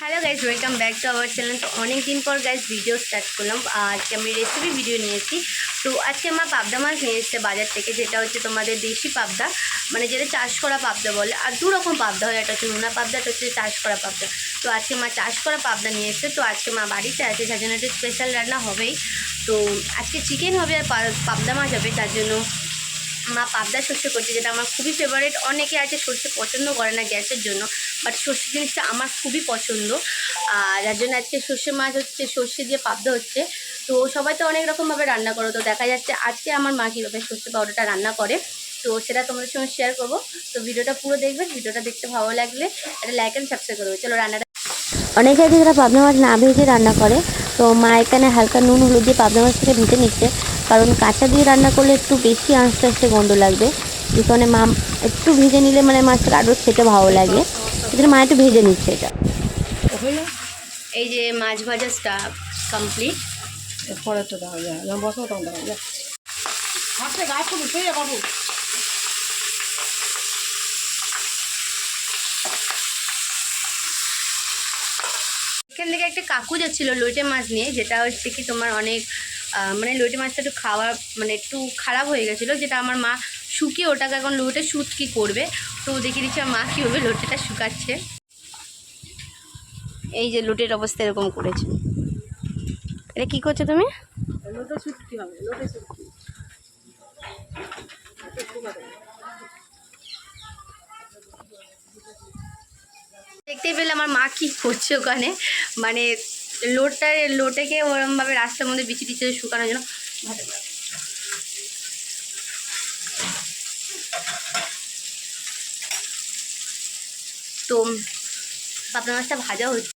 Hello guys, welcome back to our channel. তো অনেক দিন পর গাইজ ভিডিও স্টার্ট করলাম। আজকে আমি রেসিপি ভিডিও নিয়েছি। তো আজকে আমার পাবদা মাছ নিয়ে এসেছে বাজার থেকে, যেটা হচ্ছে তোমাদের দেশি পাবদা, মানে যেটা চাষ করা পাবদা বলে। আর দু রকম পাবদা হয়, একটা হচ্ছে নোনা পাবদা, একটা হচ্ছে চাষ করা পাবদা। তো আজকে মা চাষ করা পাবদা নিয়ে এসেছে। তো আজকে মা বাড়িতে আছে, যার জন্য একটা স্পেশাল রান্না হবেই। তো আজকে চিকেন হবে আর পাবদা মাছ হবে, তার জন্য মা পাবদা সর্ষে করছে, যেটা আমার খুবই ফেভারিট। অনেকে আছে সর্ষে পছন্দ করে না গ্যাসের জন্য, বাট সর্ষে জিনিসটা আমার খুবই পছন্দ। যার জন্য আজকে সর্ষে মাছ হচ্ছে, সর্ষে দিয়ে পাবদা হচ্ছে। তো সবাই তো অনেক রকমভাবে রান্না করো, তো দেখা যাচ্ছে আজকে আমার মা কীভাবে সর্ষে পাউডারটা রান্না করে, তো সেটা তোমাদের সঙ্গে শেয়ার করবো। তো ভিডিওটা পুরো দেখবে, ভিডিওটা দেখতে ভালো লাগলে একটা লাইক অ্যান্ড সাবস্ক্রাইব করবে। চলো রান্নাটা। অনেকে আছে যারা পাবদা মাছ না ভেজে রান্না করে, তো মা এখানে হালকা নুন হলুদ দিয়ে পাবদা মাছটাকে ভেজে নিচ্ছে, কারণ কাঁচা দিয়ে রান্না করলে একটু বেশি আস্তে আস্তে গন্ধ লাগবে। এই কারণে মা একটু ভেজে নিলে মানে মাছটা আরও খেতে ভালো লাগে, সেজন্য মা একটু ভেজে নিচ্ছে এটা। এই যে মাছ ভাজা স্টাফ কমপ্লিট। পরে তো দেওয়া যায়, যখন বসবো তখন দেওয়া যায়। হাতে গায়ে ফুল উঠে যা বাবু। এখান থেকে একটা কাকু যাচ্ছিলো লইটে মাছ নিয়ে, যেটা হচ্ছে কি তোমার অনেক মানে লইটে মাছটা একটু খাওয়া মানে একটু খারাপ হয়ে গেছিলো, যেটা আমার মা শুকিয়ে ওটাকে এখন লইটে শুট কি করবে। তো দেখিয়ে দিচ্ছি আমার মা কীভাবে লোটেটা শুকাচ্ছে। এই যে লোটের অবস্থা এরকম করেছে। এটা কী করছো তুমি? লোটে শুটকি হবে, লোটে শুটকি। দেখতেই পেলে আমার মা কী করছে ওখানে, মানে লোটেকে ওরমভাবে রাস্তার মধ্যে বিছিয়ে দিচ্ছে শুকানোর জন্য। তো পাবদা মাছটা ভাজা হচ্ছে।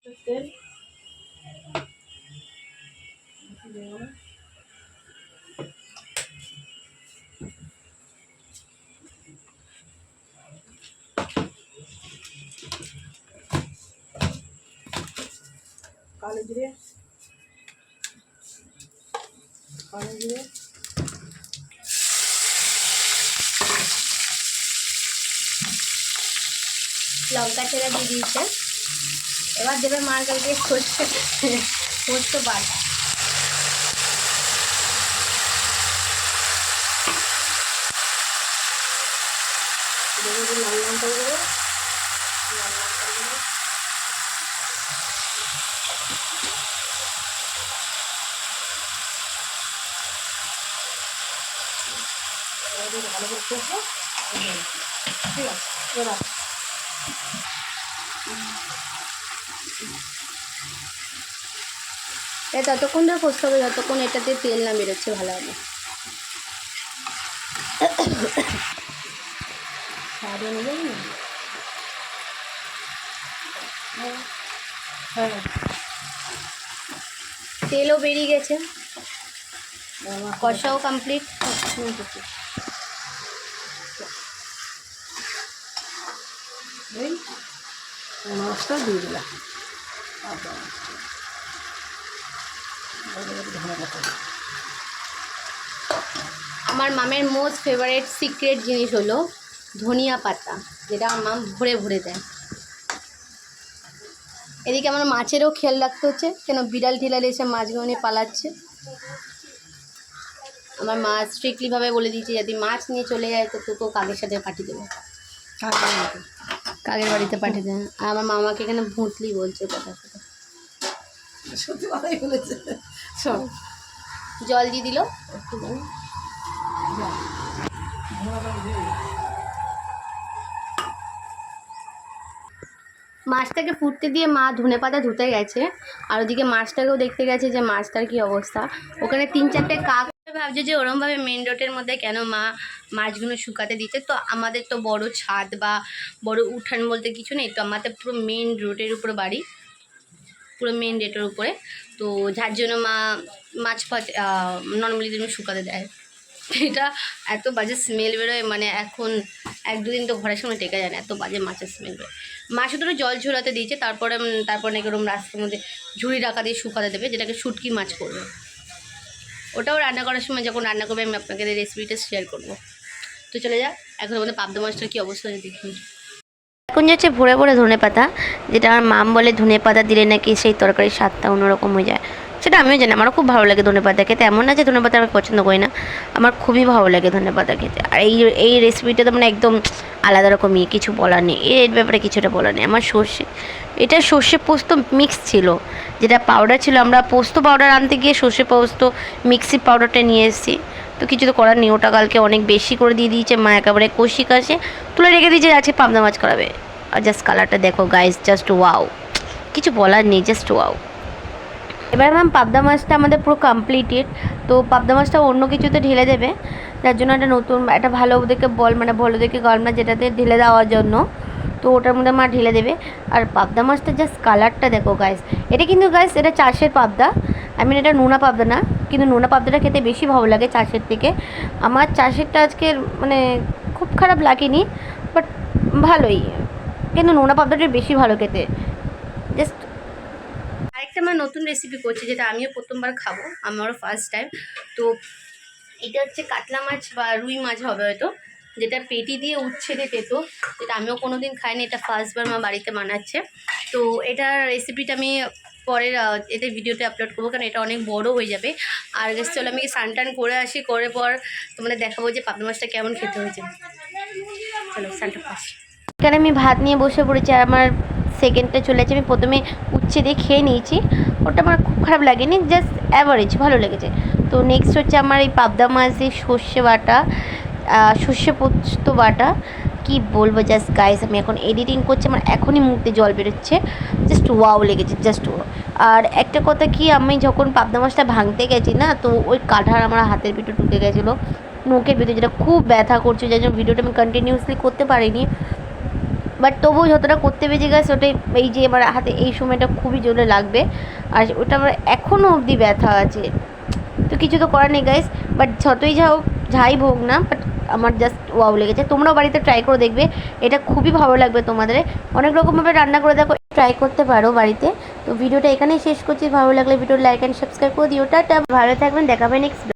কালো জিরে, কালো জিরে, লঙ্কা চেরা দিয়ে দিয়েছে। এবার দেবে মার কালকে পোস্ত বাটা। লাল লঙ্কা দেবো, ভালো করে করবো। ঠিক আছে, এবার এটা ততক্ষণ ধরে কষতে হবে যতক্ষণ এটাতে তেল না বেরোচ্ছে ভালো হবে। সারিয়ে নেবেন না। হ্যাঁ, তেলও বেরিয়ে গেছে, কষাও কমপ্লিট। এই মাছটা দিয়ে দিলাম। আমার মামের মোস্ট ফেভারিট সিক্রেট জিনিস হলো ধনিয়া পাতা, যেটা আমার মাম ভরে ভরে দেয়। এদিকে আমার মাছেরও খেয়াল রাখতে হচ্ছে, কেন বিড়াল টিড়াল এসে মাছগুলো নিয়ে পালাচ্ছে। আমার মা স্ট্রিক্টলিভাবে বলে দিয়েছে, যদি মাছ নিয়ে চলে যায় তো তোকেও কাকের সাথে পাঠিয়ে দেবো, কাকের বাড়িতে পাঠিয়ে দেয়। আর আমার মামাকে এখানে ভুতলি বলছে কথা কথা। সত্যি কথাই বলেছে। সব জল দিয়ে দিল। একটু মাছটাকে ফুটতে দিয়ে মা ধনে পাতা ধুতে গেছে, আর ওদিকে মাছটাকেও দেখতে গেছে যে মাছটার কী অবস্থা। ওখানে 3-4টে কাক ভাবছে যে ওরমভাবে মেন রোডের মধ্যে কেন মা মাছগুলো শুকাতে দিতে। তো আমাদের তো বড় ছাদ বা বড় উঠান বলতে কিছু নেই, তো আমাদের পুরো মেন রোডের উপরে বাড়ি, পুরো মেন রোডের উপরে। তো যার জন্য মা মাছ ফাছ নর্মালি দিন শুকাতে দেয়। এটা এত বাজে স্মেল বেরোয়, মানে এখন 1-2 দিন তো ঘরের সময় টেকা যায় না, এত বাজে মাছের স্মেল বেরোয়। মা শুধু জল ঝোলাতে দিয়েছে, তারপরে নাকি ওরকম রাস্তার মধ্যে ঝুড়ি ঢাকা দিয়ে শুকাতে দেবে, যেটাকে শুটকি মাছ করবে। ওটাও রান্না করার সময় যখন রান্না করবে আমি আপনাকে রেসিপিটা শেয়ার করবো। তো চলে যা, এখন আমাদের পাবদা মাছটার কী অবস্থা দেখুন। কুঞ্জ হচ্ছে ভরে ভরে ধনে পাতা, যেটা আমার মাম বলে ধনে পাতা দিলে নাকি সেই তরকারির স্বাদটা অন্যরকম হয়ে যায়। সেটা আমিও জানি, আমারও খুব ভালো লাগে ধনে পাতা খেতে। এমন না যে ধনে পাতা আমি পছন্দ করি না, আমার খুবই ভালো লাগে ধনে পাতা খেতে। আর এই রেসিপিটা তো মানে একদম আলাদা রকমই, কিছু বলার নেই এর ব্যাপারে, কিছুটা বলার নেই। আমার এটা সর্ষে পোস্ত মিক্স ছিল, যেটা পাউডার ছিল। আমরা পোস্ত পাউডার আনতে গিয়ে সর্ষে পোস্ত মিক্সি পাউডারটা নিয়ে এসেছি, তো কিছু তো করার নেই। ওটা কালকে অনেক বেশি করে দিয়ে দিয়েছে মা, একেবারে কষি কাশে তুলে রেখে দিয়েছে, আজকে পাবদা মাছ করাবে। আর জাস্ট কালারটা দেখো গাইস, জাস্ট ওয়াও, কিছু বলার নেই, জাস্ট ওয়াও। এবার ম্যাম পাবদা মাছটা আমাদের পুরো কমপ্লিটেড। তো পাবদা মাছটা অন্য কিছুতে ঢেলে দেবে, যার জন্য একটা নতুন একটা ভালো দেখে বল, মানে ভালো দেখে গলনা যেটাতে ঢেলে দেওয়ার জন্য, তো ওটার মধ্যে মা ঢেলে দেবে। আর পাবদা মাছটা জাস্ট কালারটা দেখো গাইস, এটা কিন্তু গাইস এটা চাষের পাবদা, আই মিন এটা নোনা পাবদা না, কিন্তু নোনা পাবদাটা খেতে বেশি ভালো লাগে চাষের থেকে। আমার চাষেরটা আজকে মানে খুব খারাপ লাগেনি, বাট ভালোই, কিন্তু নোনা পাবদাটা বেশি ভালো খেতে। জাস্ট আরেকটা আমার নতুন রেসিপি করছি, যেটা আমিও প্রথমবার খাবো, আমারও ফার্স্ট টাইম। তো এটা হচ্ছে কাতলা মাছ বা রুই মাছ হবে হয়তো, যেটা পেটি দিয়ে উচ্ছেদে পেত, যেটা আমিও কোনো দিন খাইনি, এটা ফার্স্টবার মা বাড়িতে বানাচ্ছে। তো এটার রেসিপিটা আমি পরের এতে ভিডিওতে আপলোড করবো, কারণ এটা অনেক বড় হয়ে যাবে। আর গেছে চলো আমি স্নান টান করে আসি, করে পর তোমাদের দেখাবো যে পাবদা মাছটা কেমন খেতে হয়েছে। চলো স্নানটা ফার্স্ট। এখানে আমি ভাত নিয়ে বসে পড়েছি, আর আমার সেকেন্ডটা চলে যাচ্ছে। আমি প্রথমে উচ্ছে দিয়ে খেয়ে নিয়েছি, ওটা আমার খুব খারাপ লাগেনি, জাস্ট অ্যাভারেজ ভালো লেগেছে। তো নেক্সট হচ্ছে আমার এই পাবদা মাছ দিয়ে সর্ষে বাটা, সর্ষে পোস্ত বাটা, কি বলবো জাস্ট গাইস, আমি এখন এডিটিং করছি, আমার এখনই মুখে জল বেরোচ্ছে, জাস্ট ওয়াও লেগেছে, জাস্ট ওয়াও। আর একটা কথা কি, আমি যখন পাবদা মাছটা ভাঙতে গেছি না, তো ওই কাঁঠার আমার হাতের ভিতরে ঢুকে গেছিলো, মুখের ভিতরে, যেটা খুব ব্যথা করছে, যার জন্য ভিডিওটা আমি কন্টিনিউয়াসলি করতে পারিনি। বাট তবুও যতটা করতে পেরেছি গাছ, ওটাই এই যে আমার হাতে এই সময়টা খুবই জোরে লাগবে, আর ওটা আমার এখনও অবধি ব্যথা আছে। তো কিছু তো করার নেই গাইস, বাট যতই যাই হোক না, বাট আমার জাস্ট ওয়াও লেগেছে। তোমরাও বাড়িতে ট্রাই করে দেখবে, এটা খুবই ভালো লাগবে তোমাদের। অনেক রকমভাবে রান্না করে দেখো, ট্রাই করতে পারো বাড়িতে। তো ভিডিওটা এখানেই শেষ করছি, ভালো লাগলে ভিডিও লাইক অ্যান্ড সাবস্ক্রাইব করে দিও। টাটা, ভালো থাকবেন, দেখাবে নেক্সট।